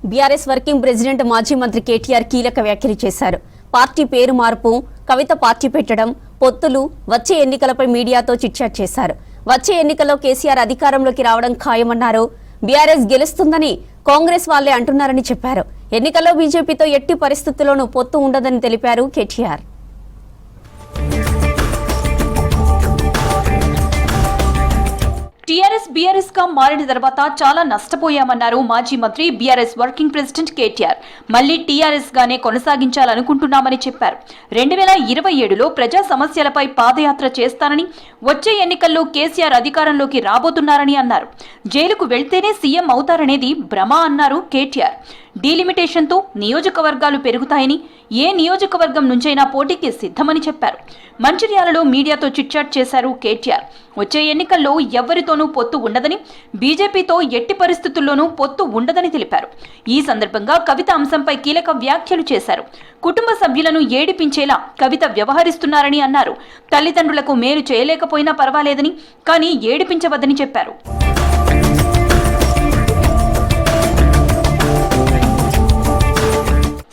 BRS working president మాజీ మంత్రి కేటీఆర్ కీలక వ్యాఖ్యలు చేశారు. పార్టీ పేరు మార్పు, కవిత పార్టీ పెట్టడం, పొత్తులు, వచ్చే ఎన్నికలపై మీడియాతో చిట్చాట్ చేశారు. వచ్చే ఎన్నికల్లో కేసీఆర్ అధికారంలోకి రావడం ఖాయమన్నారు. బీఆర్ఎస్ గెలుస్తుందని కాంగ్రెస్ వాళ్లే అంటున్నారని చెప్పారు. ఎన్నికల్లో బీజేపీతో ఎట్టి పరిస్థితుల్లోనూ పొత్తు ఉండదని తెలిపారు కేటీఆర్. టీఆర్ఎస్ బీఆర్ఎస్ గా మారిన తర్వాత చాలా నష్టపోయామన్నారు మాజీ మంత్రి బీఆర్ఎస్ వర్కింగ్ ప్రెసిడెంట్ కేటీఆర్. మళ్లీ టీఆర్ఎస్ గానే కొనసాగించాలనుకుంటున్నామని చెప్పారు. 2027లో ప్రజా సమస్యలపై పాదయాత్ర చేస్తానని, వచ్చే ఎన్నికల్లో కేసీఆర్ అధికారంలోకి రాబోతున్నారని అన్నారు. జైలుకు వెళ్తేనే సీఎం అవుతారనేది భ్రమ అన్నారు కేటీఆర్. డీలిమిటేషన్తో నియోజకవర్గాలు పెరుగుతాయని, ఏ నియోజకవర్గం నుంచైనా పోటీకి సిద్ధమని చెప్పారు. మంచిర్యాలలో మీడియాతో చిట్చాట్ చేశారు కేటీఆర్. వచ్చే ఎన్నికల్లో ఎవ్వరితోనూ పొత్తు ఉండదని, బీజేపీతో ఎట్టి పరిస్థితుల్లోనూ పొత్తు ఉండదని తెలిపారు. ఈ సందర్భంగా కవిత అంశంపై కీలక వ్యాఖ్యలు చేశారు. కుటుంబ సభ్యులను ఏడిపించేలా కవిత వ్యవహరిస్తున్నారని అన్నారు. తల్లిదండ్రులకు మేలు చేయలేకపోయినా పర్వాలేదని, కానీ ఏడిపించవద్దని చెప్పారు.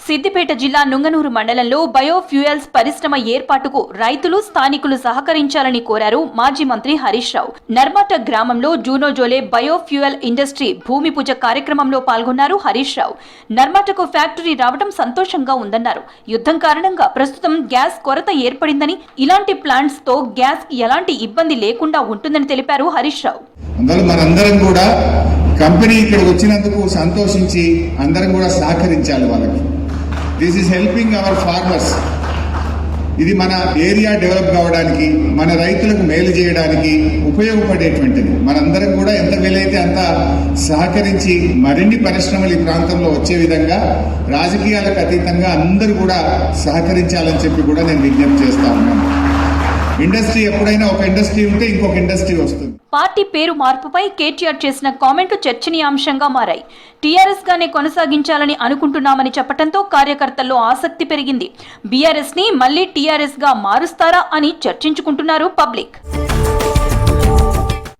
సిద్దిపేట జిల్లా నుంగనూరు మండలంలో బయోఫ్యూయల్స్ పరిశ్రమ ఏర్పాటుకు రైతులు, స్థానికులు సహకరించాలని కోరారు మాజీ మంత్రి హరీష్ రావు. నర్మాట గ్రామంలో జూనోజోలే బయోఫ్యూయల్ ఇండస్ట్రీ భూమి పూజ కార్యక్రమంలో పాల్గొన్నారు హరీష్ రావు. నర్మాటకు ఫ్యాక్టరీ రావడం సంతోషంగా ఉందన్నారు. యుద్ధం కారణంగా ప్రస్తుతం గ్యాస్ కొరత ఏర్పడిందని, ఇలాంటి ప్లాంట్స్ తో గ్యాస్ ఎలాంటి ఇబ్బంది లేకుండా ఉంటుందని తెలిపారు హరీష్ రావు. మనందరం కూడా కంపెనీ ఇక్కడికి వచ్చినందుకు సంతోషించి అందరం కూడా సహకరించాలి వాళ్ళకి. This is helping hour farmers. ఇది మన ఏరియా డెవలప్ కావడానికి, మన రైతులకు మేలు చేయడానికి ఉపయోగపడేటువంటిది. మనందరం కూడా ఎంత వీలైతే అంత సహకరించి మరిన్ని పరిశ్రమలు ఈ ప్రాంతంలో వచ్చే విధంగా రాజకీయాలకు అతీతంగా అందరూ కూడా సహకరించాలని చెప్పి కూడా నేను విజ్ఞప్తి చేస్తా ఉన్నాను. ఇండస్ట్రీ ఎప్పుడైనా ఒక ఇండస్ట్రీ ఉంటే ఇంకొక ఇండస్ట్రీ వస్తుంది. పార్టీ పేరు మార్పుపై కేటీఆర్ చేసిన కామెంట్లు చర్చనీయాంశంగా మారాయి. టీఆర్ఎస్ గానే కొనసాగించాలని అనుకుంటున్నామని చెప్పడంతో కార్యకర్తల్లో ఆసక్తి పెరిగింది. బీఆర్ఎస్ ని మళ్లీ టీఆర్ఎస్ గా మారుస్తారా అని చర్చించుకుంటున్నారు పబ్లిక్.